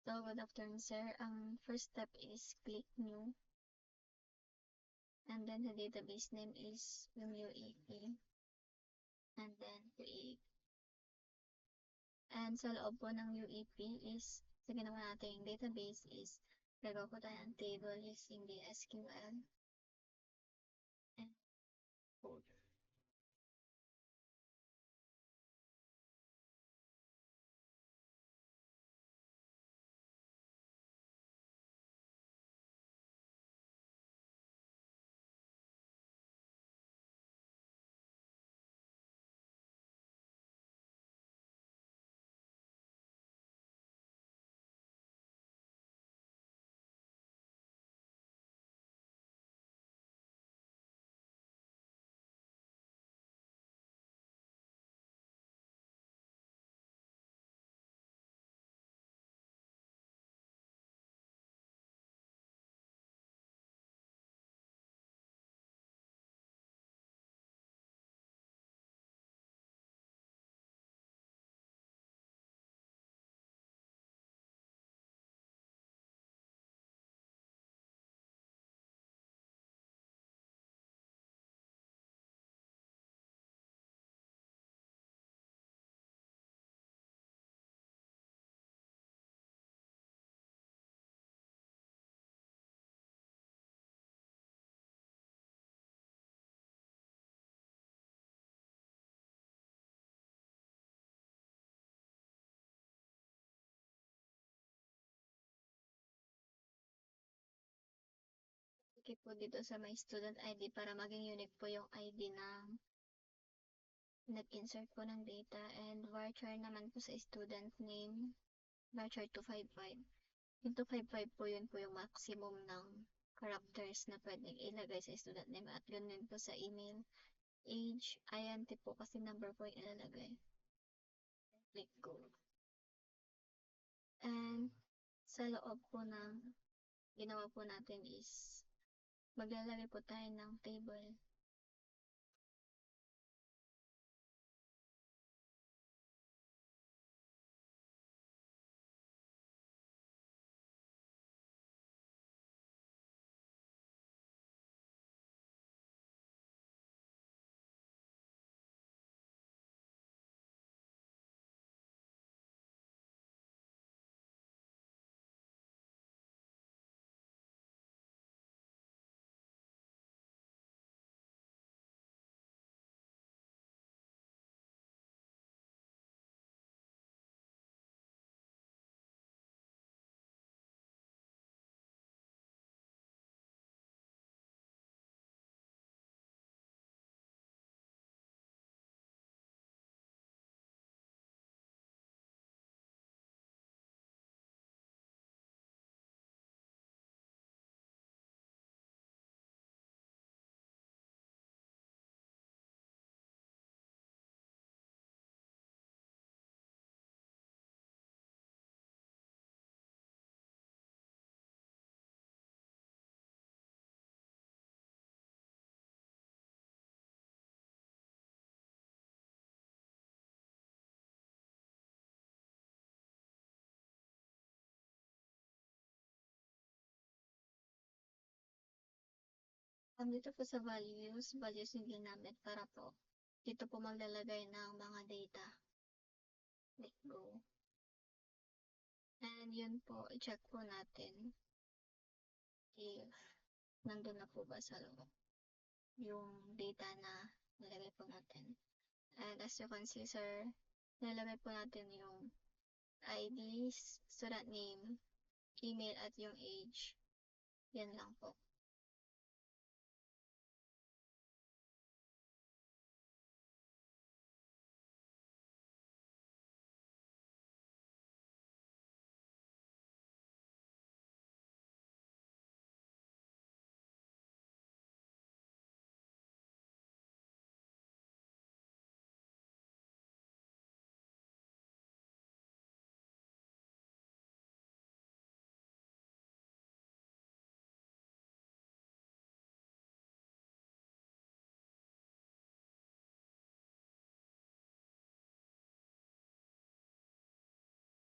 So, good afternoon, sir. Ang first step is click new, and then the database name is yung UEP, and then create. And sa loob po ng UEP is, sa ginawa natin yung database is, gagawa po tayo ng table using the SQL and code. Okay po dito sa my student ID para maging unique po yung ID ng nag-insert po ng data, and varchar naman po sa student name, varchar 255. Yung 255 po yun po yung maximum ng characters na pwedeng ilagay sa student name, at yun din po sa email. Age, INT po kasi number po yung ilalagay. Click go. And sa loob po ng ginawa po natin is maglalagay po tayo ng table. Dito po sa values yung ginamit para po dito po maglalagay ng mga data. Click go. And yun po, i-check po natin if nandun na po ba sa loob yung data na nilagay po natin. And as you can see, sir, nilagay po natin yung IDs, student name, email, at yung age. Yan lang po.